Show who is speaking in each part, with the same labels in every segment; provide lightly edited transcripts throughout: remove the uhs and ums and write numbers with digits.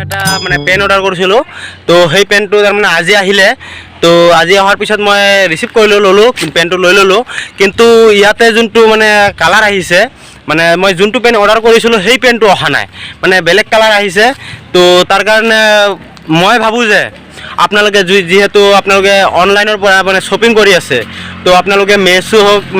Speaker 1: এটা মানে PAN order কৰিছিলোঁ, তো সেই পেনটো তাৰমানে আজি আহিলে। তো আজি অহাৰ পিছত মই ৰিচিভ কৰিলোঁ, ল'লোঁ, পেনটো লৈ ল'লোঁ। কিন্তু ইয়াতে যোনটো মানে কালাৰ আহিছে, মানে মই যোনটো পেন অৰ্ডাৰ কৰিছিলোঁ সেই পেনটো অহা নাই, মানে বেলেগ কালাৰ আহিছে। তো তাৰ কাৰণে মই ভাবোঁ যে আপোনালোকে যিহেতু আপোনালোকে অনলাইনৰ পৰা মানে শ্বপিং কৰি আছে, তো আপোনালোকে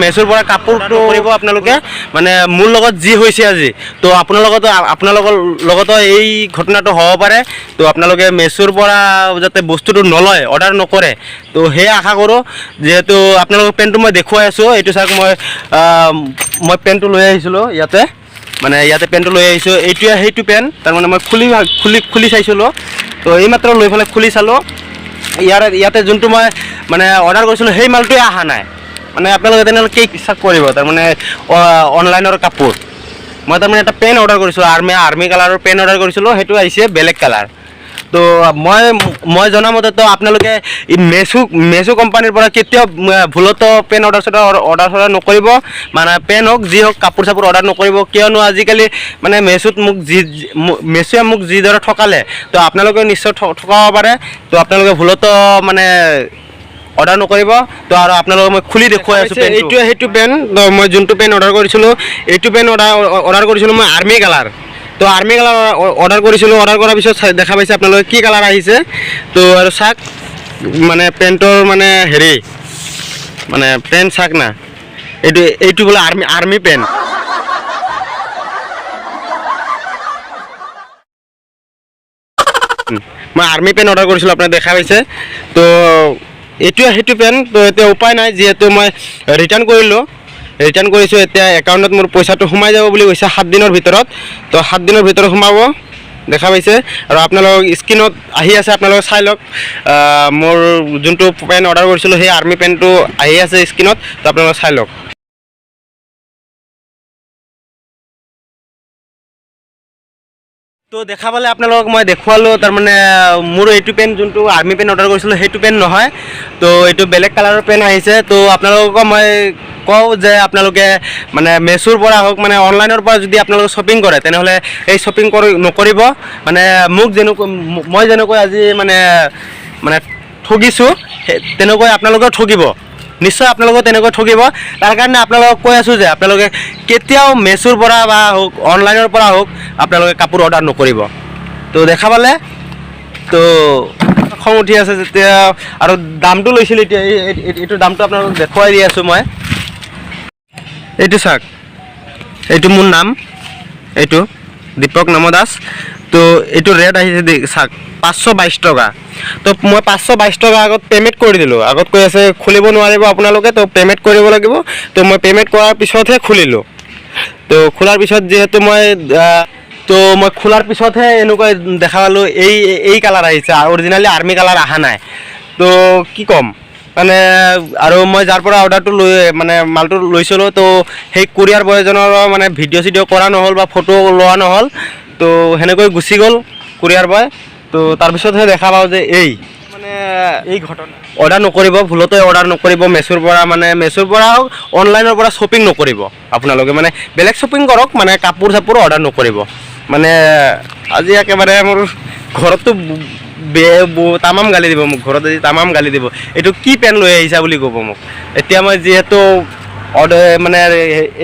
Speaker 1: মেছোৰ পৰা কাপোৰটো কৰিব আপোনালোকে, মানে মোৰ লগত যি হৈছে আজি, তো আপোনালোকৰ লগতো এই ঘটনাটো হ'ব পাৰে। তো আপোনালোকে মেছোৰ পৰা যাতে বস্তুটো নলয়, অৰ্ডাৰ নকৰে, তো সেয়ে আশা কৰোঁ। যিহেতু আপোনালোকৰ পেণ্টটো মই দেখুৱাই আছোঁ, এইটো চাওক, মই পেণ্টটো লৈ আহিছিলোঁ ইয়াতে, মানে ইয়াতে পেণ্টটো লৈ আহিছোঁ। এইটোৱে সেইটো পেণ্ট, তাৰমানে মই খুলি চাইছিলোঁ। তো এইমাত্ৰ লৈ পেলাই খুলি চালোঁ, ইয়াতে যোনটো মই মানে অৰ্ডাৰ কৰিছিলোঁ সেই মালটোৱে অহা নাই। মানে আপোনালোকে তেনেহ'লে কি বিশ্বাস কৰিব, তাৰমানে অনলাইনৰ কাপোৰ। মই তাৰমানে এটা পেন অৰ্ডাৰ কৰিছিলোঁ, আৰ্মি কালাৰৰ পেন অৰ্ডাৰ কৰিছিলোঁ, সেইটো আহিছে বেলেগ কালাৰ। তো মই জনামতেতো আপোনালোকে মেছো কোম্পানীৰ পৰা কেতিয়াও ভুলতো পেন অৰ্ডাৰ নকৰিব, মানে পেন হওক যি হওক, কাপোৰ চাপোৰ অৰ্ডাৰ নকৰিব। কিয়নো আজিকালি মানে মেছোৱে মোক যিদৰে ঠকালে, তো আপোনালোকেও নিশ্চয় ঠকাব পাৰে। তো আপোনালোকে ভুলতো মানে অৰ্ডাৰ নকৰিব। তো আৰু আপোনালোকক মই খুলি দেখুৱাই আছোঁ, এইটোৱে সেইটো পেন। মই যোনটো পেন অৰ্ডাৰ কৰিছিলোঁ, এইটো পেন অৰ্ডাৰ কৰিছিলোঁ মই আৰ্মি কালাৰ। তো আৰ্মি কালাৰ অৰ্ডাৰ কৰিছিলোঁ, অৰ্ডাৰ কৰাৰ পিছত দেখা পাইছে আপোনালোকে কি কালাৰ আহিছে। তো আৰু চাওক, মানে পেণ্টৰ মানে হেৰি, মানে পেণ্ট চাওক না, এইটো বোলে আৰ্মি পেণ্ট। মই আৰ্মি পেণ্ট অৰ্ডাৰ কৰিছিলোঁ, আপোনাক দেখা পাইছে। তো এইটোৱে সেইটো পেণ্ট। তো এতিয়া উপায় নাই, যিহেতু মই ৰিটাৰ্ণ কৰিছোঁ। এতিয়া একাউণ্টত মোৰ পইচাটো সোমাই যাব বুলি কৈছে 7 দিনৰ ভিতৰত। তো 7 দিনৰ ভিতৰত সোমাব, দেখা পাইছে। আৰু আপোনালোক স্ক্ৰীণত আহি আছে, আপোনালোকে চাই লওক। মোৰ যোনটো পেণ্ট অৰ্ডাৰ কৰিছিলোঁ সেই আৰ্মি পেণ্টটো আহি আছে স্ক্ৰীণত, তো আপোনালোকে চাই লওক। তো দেখা পালে আপোনালোকক মই দেখুৱালোঁ, তাৰমানে মোৰ এইটো পেণ্ট যোনটো আৰ্মি পেণ্ট অৰ্ডাৰ কৰিছিলোঁ সেইটো পেণ্ট নহয়, তো এইটো বেলেগ কালাৰৰ পেণ্ট আহিছে। তো আপোনালোকক মই কওঁ যে আপোনালোকে মানে মেছোৰ পৰা হওক, মানে অনলাইনৰ পৰা যদি আপোনালোকে শ্বপিং কৰে, তেনেহ'লে এই শ্বপিং নকৰিব। মানে মই যেনেকৈ আজি মানে ঠগিছোঁ, তেনেকৈ আপোনালোকেও ঠগিব, নিশ্চয় আপোনালোকেও তেনেকৈ ঠগিব। তাৰ কাৰণে আপোনালোকক কৈ আছোঁ যে আপোনালোকে কেতিয়াও মেছোৰ পৰা বা হওক, অনলাইনৰ পৰা হওক, আপোনালোকে কাপোৰ অৰ্ডাৰ নকৰিব। তো দেখা পালে, তো খং উঠি আছে যেতিয়া, আৰু দামটো লৈছিল। এতিয়া এইটো দামটো আপোনালোকক দেখুৱাই দি আছোঁ মই। এইটো চাওক, এইটো মোৰ নাম, এইটো দীপক নম দাস। তো এইটো ৰেট আহিছে চাওক 522 টকা। তো মই 522 টকা আগত পে'মেণ্ট কৰি দিলোঁ। আগত কৈ আছে খুলিব নোৱাৰিব আপোনালোকে, তো পে'মেণ্ট কৰিব লাগিব। তো মই পে'মেণ্ট কৰাৰ পিছতহে খুলিলোঁ। তো খোলাৰ পিছত যিহেতু মই খোলাৰ পিছতহে এনেকুৱা দেখা পালোঁ, এই কালাৰ আহিছে, অৰিজিনেলি আৰ্মি কালাৰ অহা নাই। তো কি ক'ম, মানে আৰু মই যাৰ পৰা অৰ্ডাৰটো মালটো লৈছিলোঁ, তো সেই কুৰিয়াৰ বয়জনৰ মানে ভিডিঅ' চিডিঅ' কৰা নহ'ল বা ফটো লোৱা নহ'ল। তো সেনেকৈ গুচি গ'ল কুৰিয়াৰ বয়। তো তাৰপিছতহে দেখা পাওঁ যে এই ঘটনা। অৰ্ডাৰ নকৰিব, ভুলতে অৰ্ডাৰ নকৰিব মেছোৰ পৰা হওক, অনলাইনৰ পৰা শ্বপিং নকৰিব। আপোনালোকে মানে বেলেগ শ্বপিং কৰক, মানে কাপোৰ চাপোৰ অৰ্ডাৰ নকৰিব। মানে আজি একেবাৰে মোৰ ঘৰততো তামাম গালি দিব মোক, ঘৰত আজি তামাম গালি দিব। এইটো কি পেন লৈ আহিছা বুলি ক'ব মোক। এতিয়া মই যিহেতু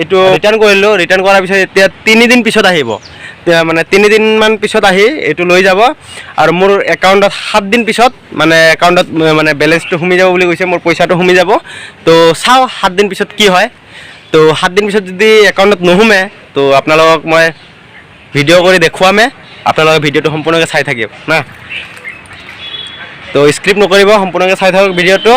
Speaker 1: এইটো ৰিটাৰ্ণ কৰিলোঁ, ৰিটাৰ্ণ কৰাৰ পিছত এতিয়া 3 দিন পিছত আহিব। মানে 3 দিনমান পিছত আহি এইটো লৈ যাব। আৰু মোৰ একাউণ্টত 7 দিন পিছত একাউণ্টত বেলেঞ্চটো সোমাই যাব বুলি কৈছে, মোৰ পইচাটো সোমাই যাব। তো চাওঁ 7 দিন পিছত কি হয়। তো 7 দিন পিছত যদি একাউণ্টত নোসোমে, তো আপোনালোকক মই ভিডিঅ' কৰি দেখুৱামে, আপোনালোকে ভিডিঅ'টো সম্পূৰ্ণকৈ চাই থাকিব না। তো স্ক্ৰিপ্ট নকৰিব, সম্পূৰ্ণকৈ চাই থাকক ভিডিঅ'টো।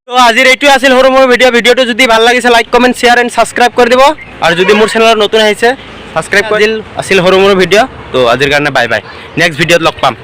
Speaker 1: তো আজিৰ এইটোৱে আছিল সৰু মোৰ ভিডিঅ'টো যদি ভাল লাগিছে like comment share and subscribe কৰি দিব। আৰু যদি মোৰ চেনেলত নতুন আহিছে ছাবস্ক্ৰাইব কৰি আছিল সৰু মোৰ ভিডিঅ'। তো আজিৰ কাৰণে বাই বাই, নেক্সট ভিডিঅ'ত লগ পাম।